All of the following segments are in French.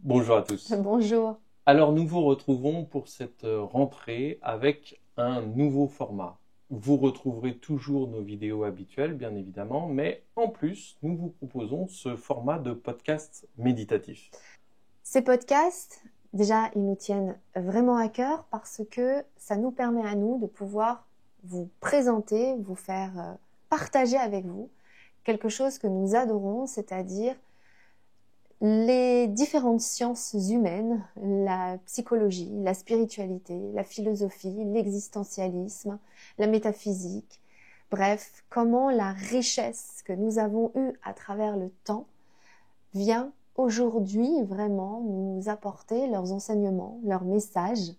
Bonjour à tous. Bonjour. Alors nous vous retrouvons pour cette rentrée avec un nouveau format. Vous retrouverez toujours nos vidéos habituelles, bien évidemment, mais en plus, nous vous proposons ce format de podcast méditatif. Ces podcasts, déjà, ils nous tiennent vraiment à cœur parce que ça nous permet à nous de pouvoir vous présenter, vous faire partager avec vous quelque chose que nous adorons, c'est-à-dire les différentes sciences humaines, la psychologie, la spiritualité, la philosophie, l'existentialisme, la métaphysique. Bref, comment la richesse que nous avons eue à travers le temps vient aujourd'hui vraiment nous apporter leurs enseignements, leurs messages.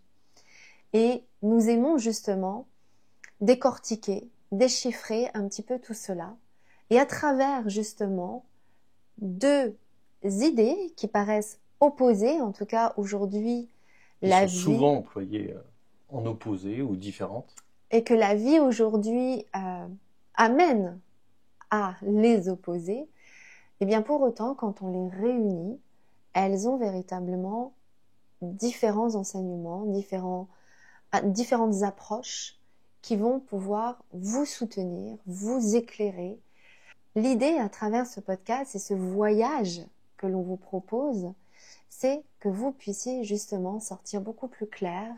Et nous aimons justement décortiquer, déchiffrer un petit peu tout cela. Et à travers justement deux idées qui paraissent opposées, en tout cas aujourd'hui, Ils la sont vie, souvent employés en opposé ou différentes. et que la vie aujourd'hui amène à les opposer, et bien pour autant, quand on les réunit, elles ont véritablement différents enseignements, différentes approches qui vont pouvoir vous soutenir, vous éclairer. L'idée à travers ce podcast et ce voyage que l'on vous propose, c'est que vous puissiez justement sortir beaucoup plus clair,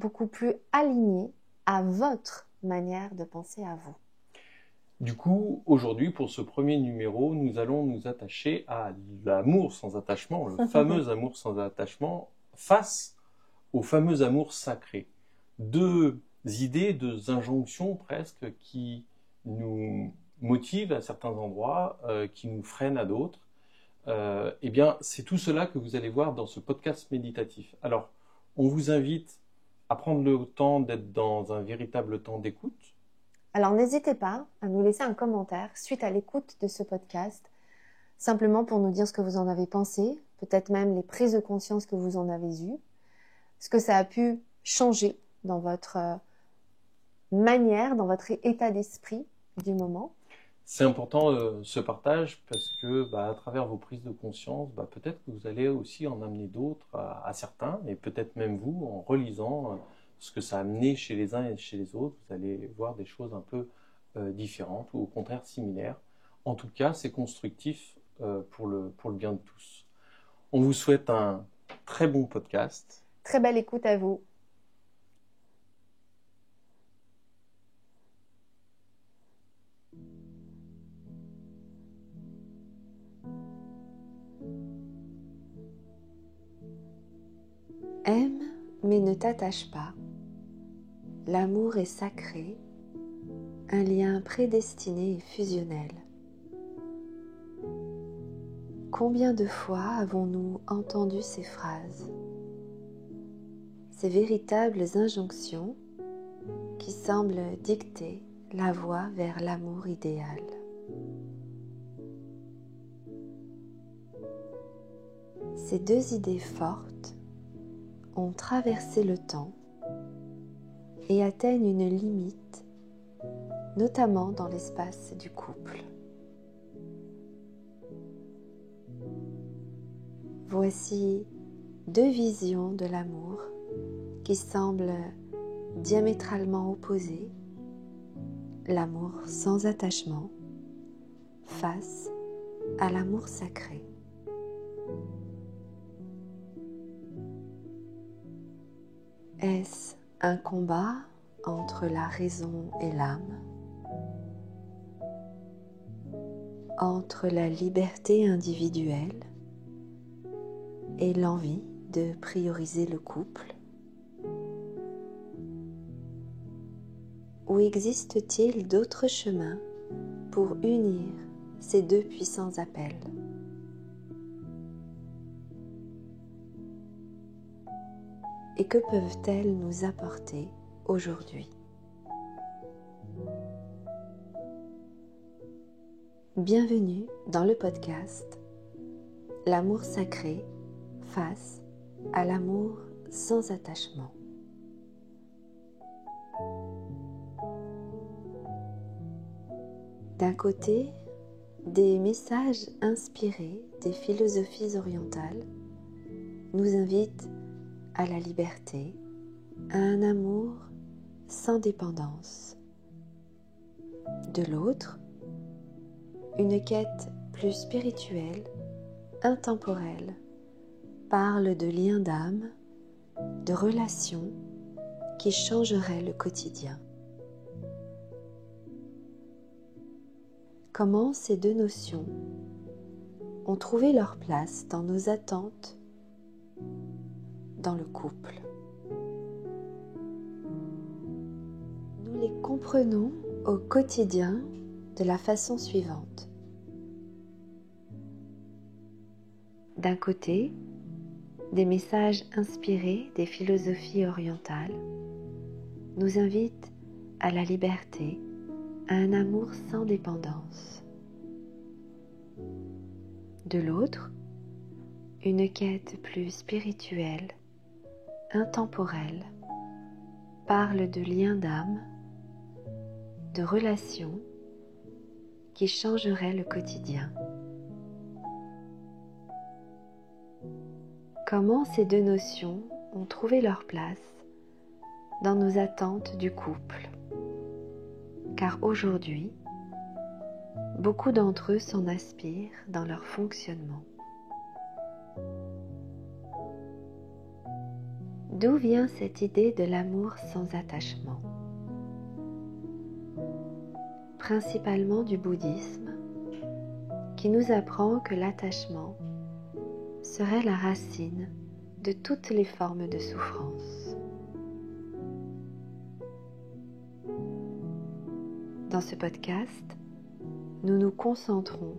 beaucoup plus aligné à votre manière de penser à vous. Du coup, aujourd'hui, pour ce premier numéro, nous allons nous attacher à l'amour sans attachement, le fameux amour sans attachement, face au fameux amour sacré. Deux idées, deux injonctions presque qui nous motivent à certains endroits, qui nous freinent à d'autres. Eh bien, c'est tout cela que vous allez voir dans ce podcast méditatif. Alors, on vous invite à prendre le temps d'être dans un véritable temps d'écoute. Alors n'hésitez pas à nous laisser un commentaire suite à l'écoute de ce podcast, simplement pour nous dire ce que vous en avez pensé, peut-être même les prises de conscience que vous en avez eues, ce que ça a pu changer dans votre manière, dans votre état d'esprit du moment. C'est important ce partage parce que à travers vos prises de conscience, peut-être que vous allez aussi en amener d'autres à certains, et peut-être même vous, en relisant ce que ça a amené chez les uns et chez les autres, vous allez voir des choses un peu différentes ou au contraire similaires. En tout cas, c'est constructif pour le bien de tous. On vous souhaite un très bon podcast. Très belle écoute à vous. Aime, mais ne t'attache pas. L'amour est sacré, un lien prédestiné et fusionnel. Combien de fois avons-nous entendu ces phrases, ces véritables injonctions qui semblent dicter la voie vers l'amour idéal? Ces deux idées fortes ont traversé le temps et atteignent une limite, notamment dans l'espace du couple. Voici deux visions de l'amour qui semblent diamétralement opposées. L'amour sans attachement face à l'amour sacré. Est-ce un combat entre la raison et l'âme, entre la liberté individuelle et l'envie de prioriser le couple? Ou existe-t-il d'autres chemins pour unir ces deux puissants appels? Et que peuvent-elles nous apporter aujourd'hui? Bienvenue dans le podcast L'amour sacré face à l'amour sans attachement. D'un côté, des messages inspirés des philosophies orientales nous invite à la liberté, à un amour sans dépendance. De l'autre, une quête plus spirituelle, intemporelle, parle de liens d'âme, de relations qui changeraient le quotidien. Comment ces deux notions ont trouvé leur place dans nos attentes dans le couple. Nous les comprenons au quotidien de la façon suivante. D'un côté, des messages inspirés des philosophies orientales nous invitent à la liberté, à un amour sans dépendance. De l'autre, une quête plus spirituelle, intemporelle, parle de liens d'âme, de relations qui changeraient le quotidien. Comment ces deux notions ont trouvé leur place dans nos attentes du couple? Car aujourd'hui, beaucoup d'entre eux s'en aspirent dans leur fonctionnement. D'où vient cette idée de l'amour sans attachement? Principalement du bouddhisme, qui nous apprend que l'attachement serait la racine de toutes les formes de souffrance. Dans ce podcast, nous nous concentrons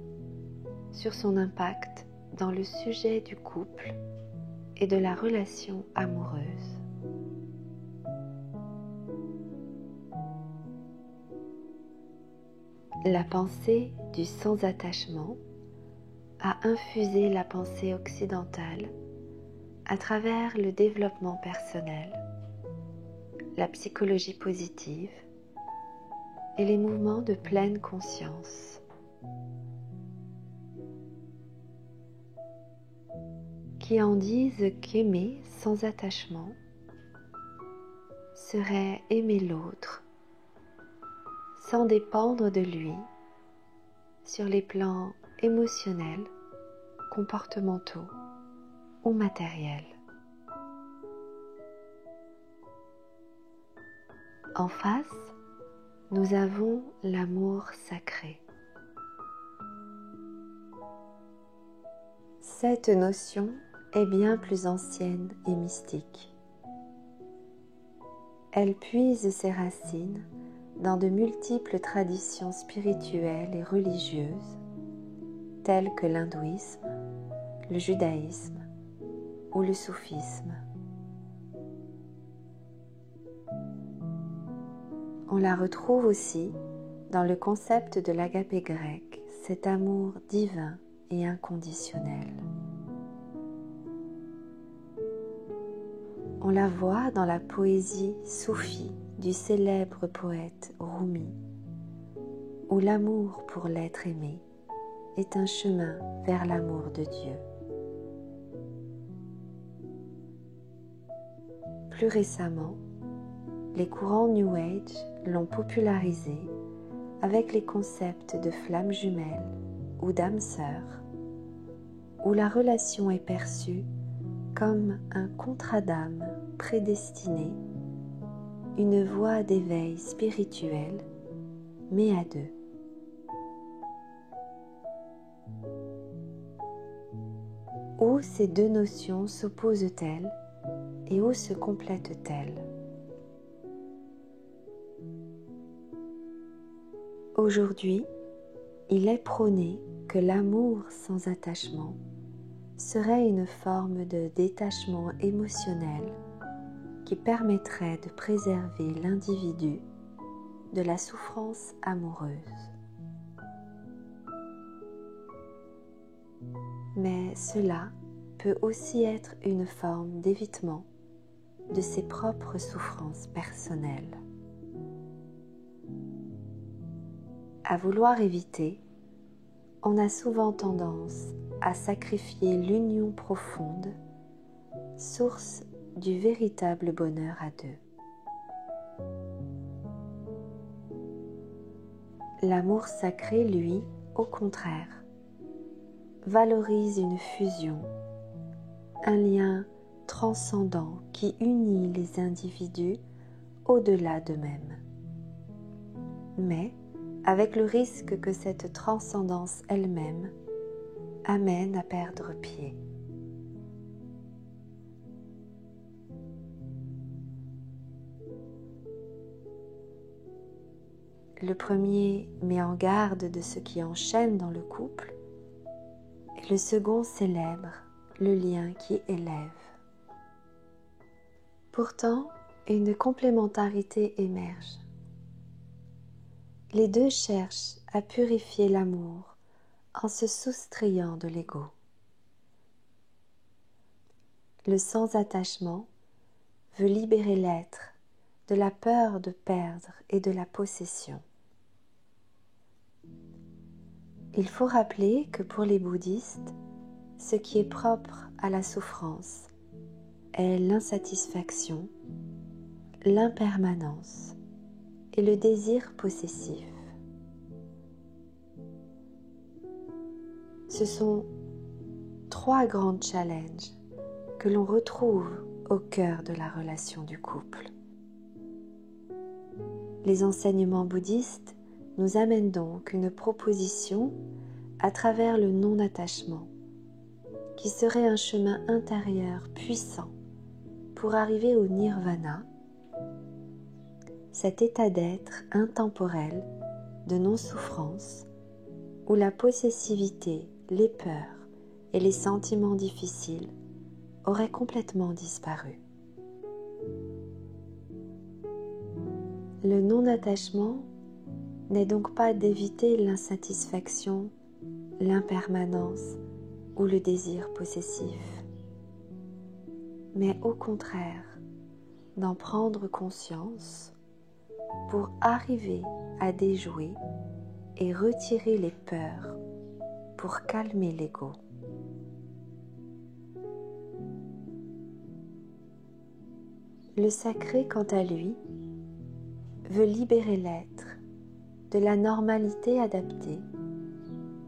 sur son impact dans le sujet du couple et de la relation amoureuse. La pensée du sans-attachement a infusé la pensée occidentale à travers le développement personnel, la psychologie positive et les mouvements de pleine conscience. Qui en disent qu'aimer sans attachement serait aimer l'autre sans dépendre de lui sur les plans émotionnels, comportementaux ou matériels. En face, nous avons l'amour sacré. Cette notion est bien plus ancienne et mystique. Elle puise ses racines dans de multiples traditions spirituelles et religieuses, telles que l'hindouisme, le judaïsme ou le soufisme. On la retrouve aussi dans le concept de l'agapé grec, cet amour divin et inconditionnel. On la voit dans la poésie soufie du célèbre poète Rumi, où l'amour pour l'être aimé est un chemin vers l'amour de Dieu. Plus récemment, les courants New Age l'ont popularisé avec les concepts de flammes jumelles ou d'âme sœur, où la relation est perçue comme un contrat d'âme prédestiné, une voie d'éveil spirituel, mais à deux. Où ces deux notions s'opposent-elles et où se complètent-elles? Aujourd'hui, il est prôné que l'amour sans attachement serait une forme de détachement émotionnel qui permettrait de préserver l'individu de la souffrance amoureuse. Mais cela peut aussi être une forme d'évitement de ses propres souffrances personnelles. À vouloir éviter, on a souvent tendance à sacrifier l'union profonde source du véritable bonheur à deux. L'amour sacré, lui, au contraire, valorise une fusion, un lien transcendant qui unit les individus au-delà d'eux-mêmes. Mais avec le risque que cette transcendance elle-même amène à perdre pied. Le premier met en garde de ce qui enchaîne dans le couple, et le second célèbre le lien qui élève. Pourtant, une complémentarité émerge. Les deux cherchent à purifier l'amour en se soustrayant de l'ego. Le sans-attachement veut libérer l'être de la peur de perdre et de la possession. Il faut rappeler que pour les bouddhistes, ce qui est propre à la souffrance est l'insatisfaction, l'impermanence et le désir possessif. Ce sont trois grands challenges que l'on retrouve au cœur de la relation du couple. Les enseignements bouddhistes nous amènent donc une proposition à travers le non-attachement, qui serait un chemin intérieur puissant pour arriver au nirvana, cet état d'être intemporel de non-souffrance où la possessivité, les peurs et les sentiments difficiles auraient complètement disparu. Le non-attachement n'est donc pas d'éviter l'insatisfaction, l'impermanence ou le désir possessif, mais au contraire d'en prendre conscience pour arriver à déjouer et retirer les peurs pour calmer l'ego. Le sacré, quant à lui, veut libérer l'être de la normalité adaptée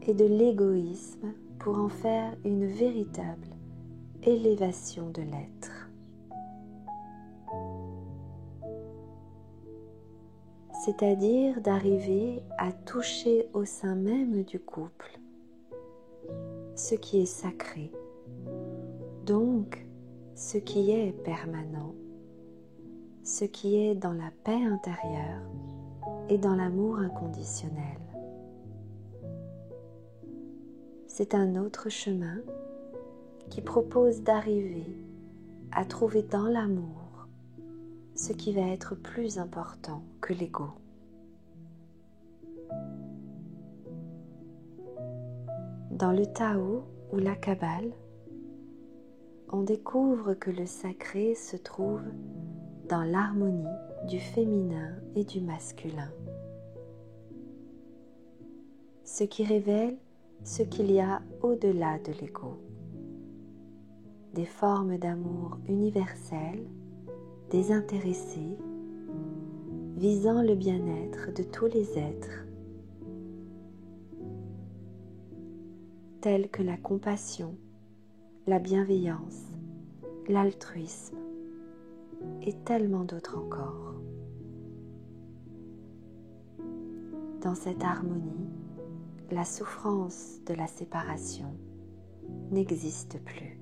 et de l'égoïsme pour en faire une véritable élévation de l'être. C'est-à-dire d'arriver à toucher au sein même du couple ce qui est sacré, donc ce qui est permanent, ce qui est dans la paix intérieure et dans l'amour inconditionnel. C'est un autre chemin qui propose d'arriver à trouver dans l'amour ce qui va être plus important que l'ego. Dans le Tao ou la Kabbale, on découvre que le sacré se trouve dans l'harmonie du féminin et du masculin, ce qui révèle ce qu'il y a au-delà de l'ego, des formes d'amour universelles, désintéressées, visant le bien-être de tous les êtres, tels que la compassion, la bienveillance, l'altruisme et tellement d'autres encore. Dans cette harmonie, la souffrance de la séparation n'existe plus.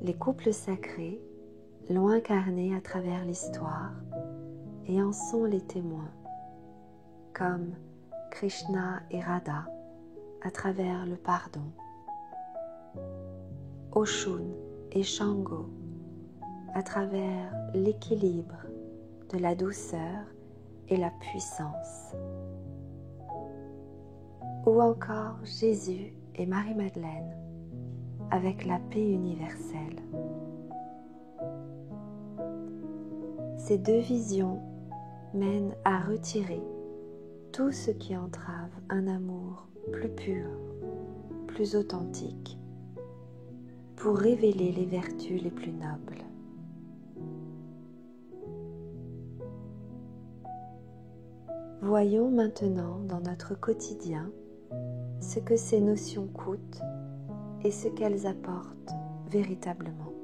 Les couples sacrés l'ont incarné à travers l'histoire et en sont les témoins, comme Krishna et Radha à travers le pardon, Oshun et Shango à travers l'équilibre de la douceur et la puissance, ou encore Jésus et Marie-Madeleine avec la paix universelle. Ces deux visions mènent à retirer tout ce qui entrave un amour plus pur, plus authentique, pour révéler les vertus les plus nobles. Voyons maintenant dans notre quotidien ce que ces notions coûtent et ce qu'elles apportent véritablement.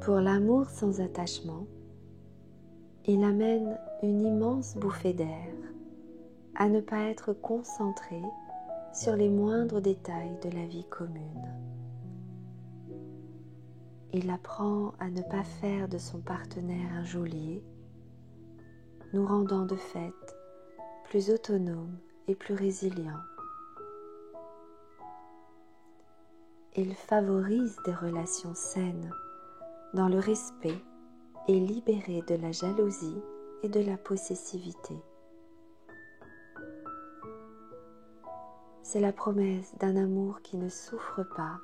Pour l'amour sans attachement, il amène une immense bouffée d'air à ne pas être concentré sur les moindres détails de la vie commune. Il apprend à ne pas faire de son partenaire un geôlier, nous rendant de fait plus autonomes et plus résilients. Il favorise des relations saines dans le respect et libéré de la jalousie et de la possessivité. C'est la promesse d'un amour qui ne souffre pas,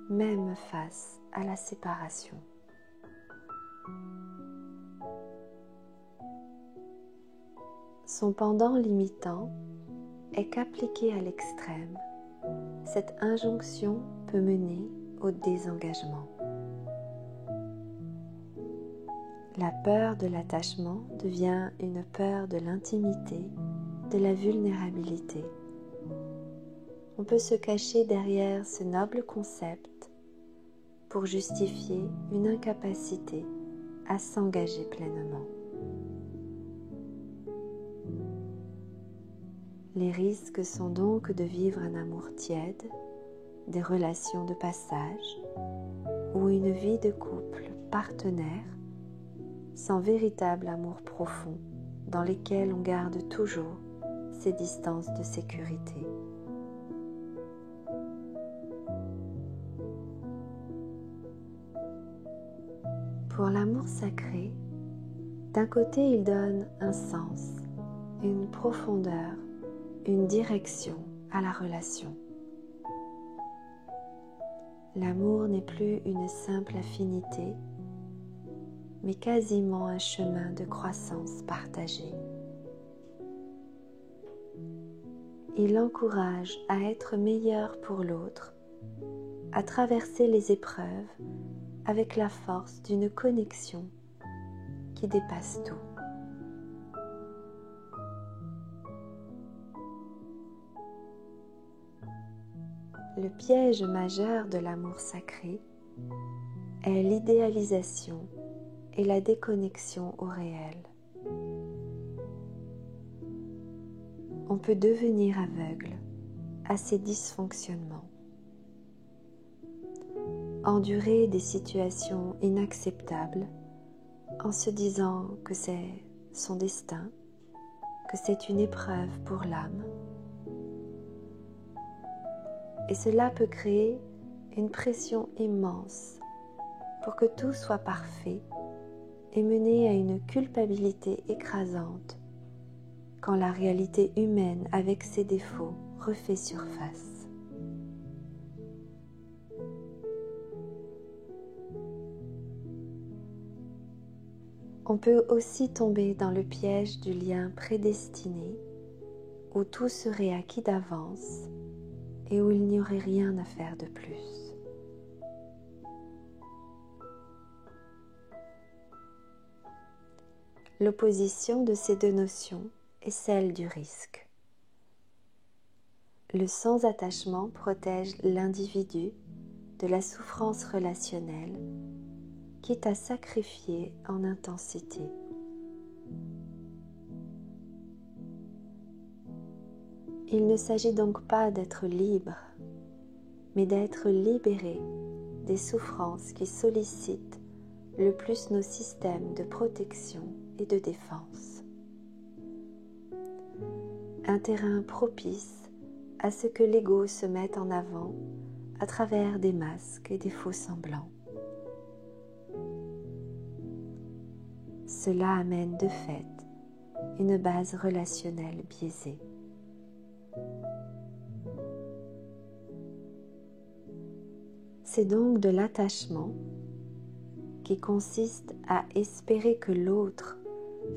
même face à la séparation. Son pendant limitant est qu'appliquée à l'extrême, cette injonction peut mener au désengagement. La peur de l'attachement devient une peur de l'intimité, de la vulnérabilité. On peut se cacher derrière ce noble concept pour justifier une incapacité à s'engager pleinement. Les risques sont donc de vivre un amour tiède, des relations de passage ou une vie de couple partenaire sans véritable amour profond dans lesquels on garde toujours ces distances de sécurité. Pour l'amour sacré, d'un côté il donne un sens, une profondeur, une direction à la relation. L'amour n'est plus une simple affinité, mais quasiment un chemin de croissance partagée. Il encourage à être meilleur pour l'autre, à traverser les épreuves avec la force d'une connexion qui dépasse tout. Le piège majeur de l'amour sacré est l'idéalisation et la déconnexion au réel. On peut devenir aveugle à ces dysfonctionnements, endurer des situations inacceptables en se disant que c'est son destin, que c'est une épreuve pour l'âme. Et cela peut créer une pression immense pour que tout soit parfait et mener à une culpabilité écrasante quand la réalité humaine avec ses défauts refait surface. On peut aussi tomber dans le piège du lien prédestiné où tout serait acquis d'avance et où il n'y aurait rien à faire de plus. L'opposition de ces deux notions est celle du risque. Le sans-attachement protège l'individu de la souffrance relationnelle, quitte à sacrifier en intensité. Il ne s'agit donc pas d'être libre, mais d'être libéré des souffrances qui sollicitent le plus nos systèmes de protection et de défense. Un terrain propice à ce que l'ego se mette en avant à travers des masques et des faux semblants. Cela amène de fait une base relationnelle biaisée. C'est donc de l'attachement qui consiste à espérer que l'autre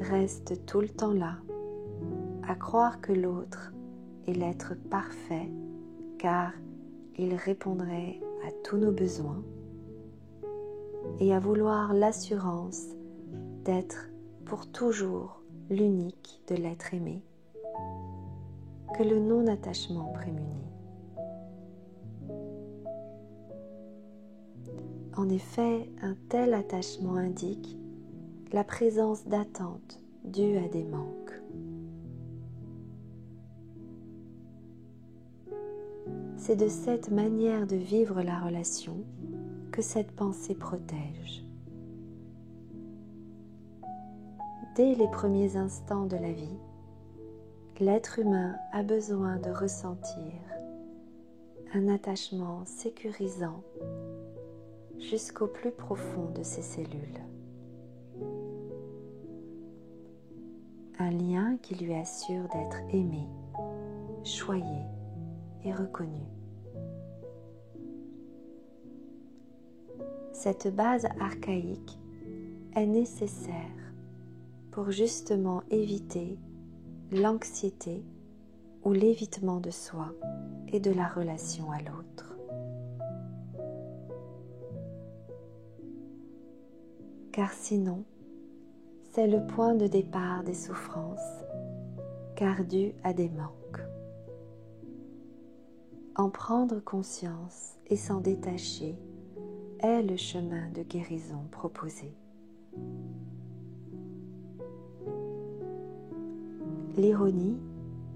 reste tout le temps là, à croire que l'autre est l'être parfait car il répondrait à tous nos besoins, et à vouloir l'assurance d'être pour toujours l'unique de l'être aimé, que le non-attachement prémunit. En effet, un tel attachement indique la présence d'attentes dues à des manques. C'est de cette manière de vivre la relation que cette pensée protège. Dès les premiers instants de la vie, l'être humain a besoin de ressentir un attachement sécurisant jusqu'au plus profond de ses cellules. Un lien qui lui assure d'être aimé, choyé et reconnu. Cette base archaïque est nécessaire pour justement éviter l'anxiété ou l'évitement de soi et de la relation à l'autre. Car sinon, c'est le point de départ des souffrances, car dû à des manques. En prendre conscience et s'en détacher est le chemin de guérison proposé. L'ironie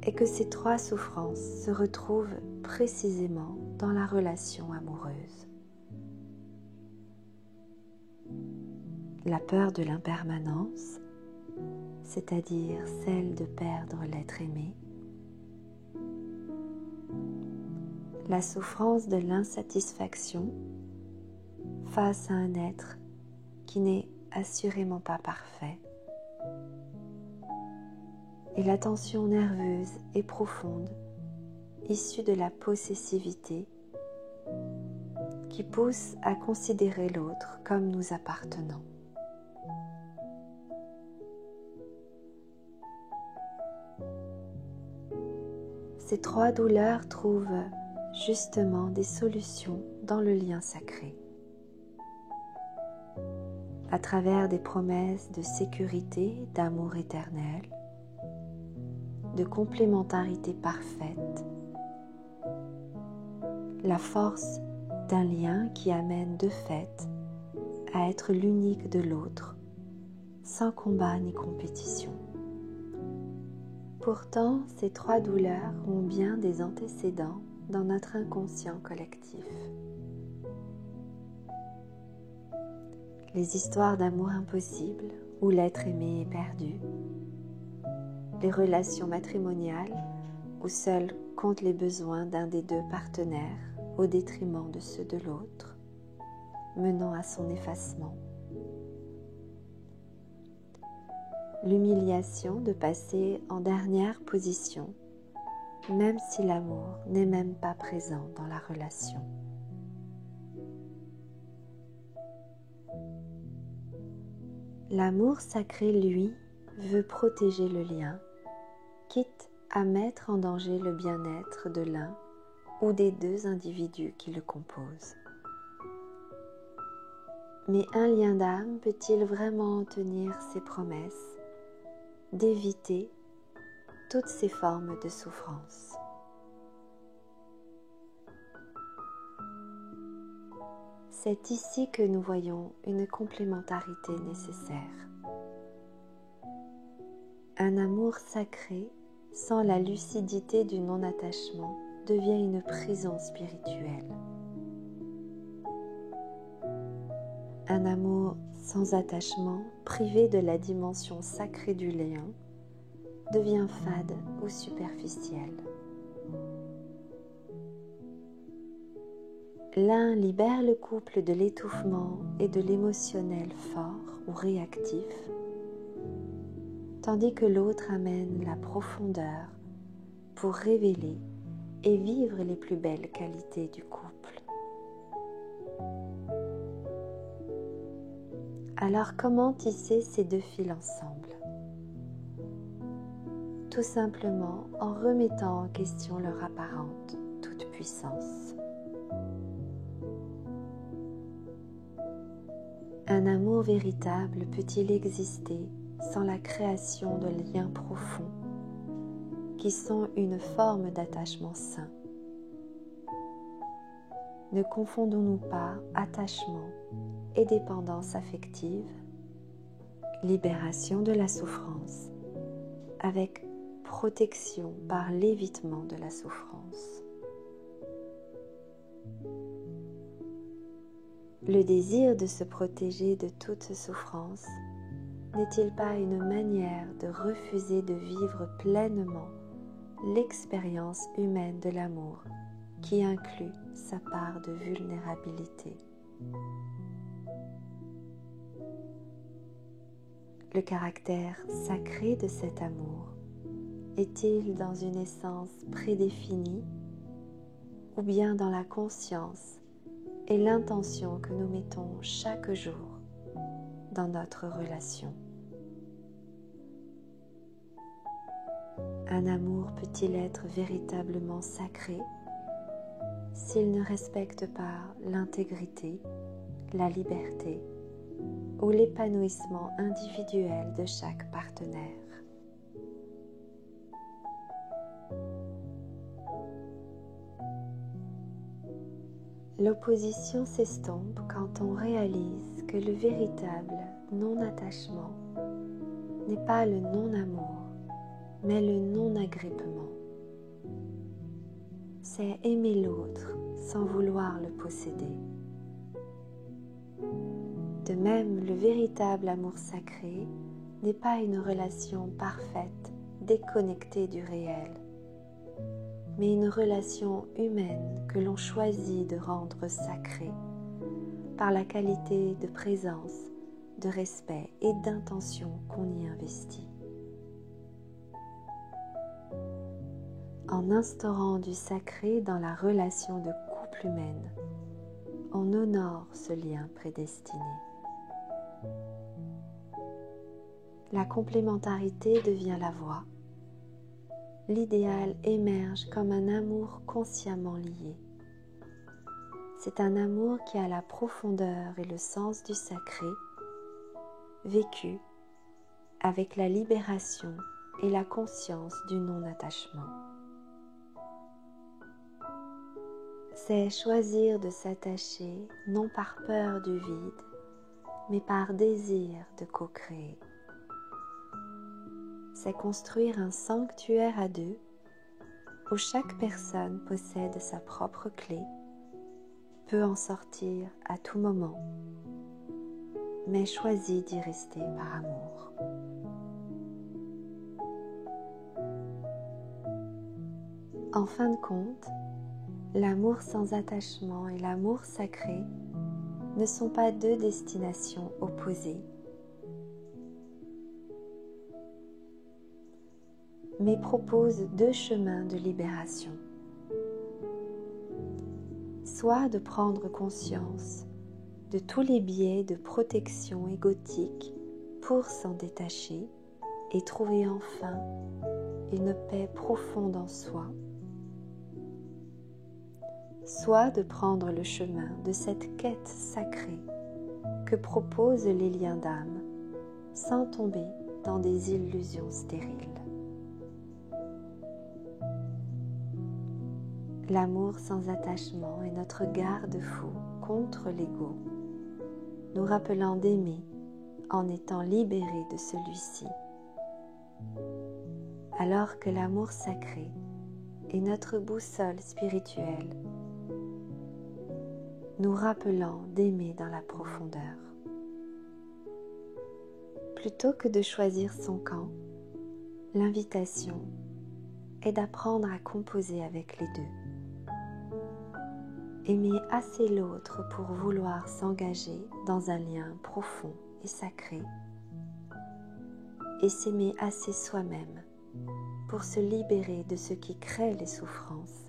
est que ces trois souffrances se retrouvent précisément dans la relation amoureuse. La peur de l'impermanence, c'est-à-dire celle de perdre l'être aimé, la souffrance de l'insatisfaction face à un être qui n'est assurément pas parfait, et la tension nerveuse et profonde issue de la possessivité qui pousse à considérer l'autre comme nous appartenant. Ces trois douleurs trouvent justement des solutions dans le lien sacré. À travers des promesses de sécurité, d'amour éternel, de complémentarité parfaite, la force d'un lien qui amène de fait à être l'unique de l'autre, sans combat ni compétition. Pourtant, ces trois douleurs ont bien des antécédents dans notre inconscient collectif. Les histoires d'amour impossible où l'être aimé est perdu, les relations matrimoniales où seul comptent les besoins d'un des deux partenaires au détriment de ceux de l'autre, menant à son effacement. L'humiliation de passer en dernière position, même si l'amour n'est même pas présent dans la relation. L'amour sacré, lui, veut protéger le lien, quitte à mettre en danger le bien-être de l'un ou des deux individus qui le composent. Mais un lien d'âme peut-il vraiment tenir ses promesses d'éviter toutes ces formes de souffrance? C'est ici que nous voyons une complémentarité nécessaire. Un amour sacré, sans la lucidité du non-attachement, devient une prison spirituelle. Un amour sans attachement, privé de la dimension sacrée du lien, devient fade ou superficiel. L'un libère le couple de l'étouffement et de l'émotionnel fort ou réactif, tandis que l'autre amène la profondeur pour révéler et vivre les plus belles qualités du couple. Alors comment tisser ces deux fils ensemble? Tout simplement en remettant en question leur apparente toute-puissance. Un amour véritable peut-il exister sans la création de liens profonds qui sont une forme d'attachement sain? Ne confondons-nous pas attachement et dépendance affective, libération de la souffrance, avec protection par l'évitement de la souffrance. Le désir de se protéger de toute souffrance n'est-il pas une manière de refuser de vivre pleinement l'expérience humaine de l'amour qui inclut sa part de vulnérabilité? Le caractère sacré de cet amour est-il dans une essence prédéfinie ou bien dans la conscience et l'intention que nous mettons chaque jour dans notre relation? Un amour peut-il être véritablement sacré s'il ne respecte pas l'intégrité, la liberté ou l'épanouissement individuel de chaque partenaire? L'opposition s'estompe quand on réalise que le véritable non-attachement n'est pas le non-amour, mais le non-agrippement. C'est aimer l'autre sans vouloir le posséder. De même, le véritable amour sacré n'est pas une relation parfaite, déconnectée du réel, mais une relation humaine que l'on choisit de rendre sacrée par la qualité de présence, de respect et d'intention qu'on y investit. En instaurant du sacré dans la relation de couple humaine, on honore ce lien prédestiné. La complémentarité devient la voie. L'idéal émerge comme un amour consciemment lié. C'est un amour qui a la profondeur et le sens du sacré, vécu avec la libération et la conscience du non-attachement. C'est choisir de s'attacher non par peur du vide, mais par désir de co-créer. C'est construire un sanctuaire à deux où chaque personne possède sa propre clé, peut en sortir à tout moment, mais choisit d'y rester par amour. En fin de compte, l'amour sans attachement et l'amour sacré ne sont pas deux destinations opposées, mais proposent deux chemins de libération. Soit de prendre conscience de tous les biais de protection égotique pour s'en détacher et trouver enfin une paix profonde en soi, soit de prendre le chemin de cette quête sacrée que proposent les liens d'âme sans tomber dans des illusions stériles. L'amour sans attachement est notre garde-fou contre l'ego, nous rappelant d'aimer en étant libérés de celui-ci, alors que l'amour sacré est notre boussole spirituelle, nous rappelant d'aimer dans la profondeur. Plutôt que de choisir son camp, l'invitation est d'apprendre à composer avec les deux. Aimer assez l'autre pour vouloir s'engager dans un lien profond et sacré, et s'aimer assez soi-même pour se libérer de ce qui crée les souffrances,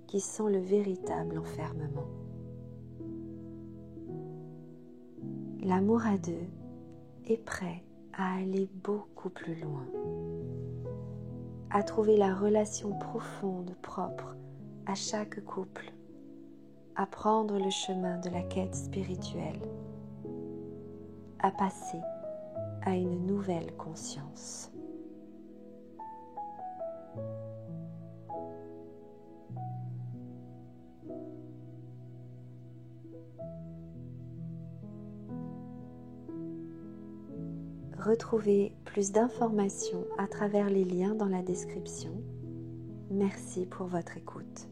qui sont le véritable enfermement. l'amour à deux est prêt à aller beaucoup plus loin, à trouver la relation profonde, propre à chaque couple, à prendre le chemin de la quête spirituelle, à passer à une nouvelle conscience. Retrouvez plus d'informations à travers les liens dans la description. Merci pour votre écoute.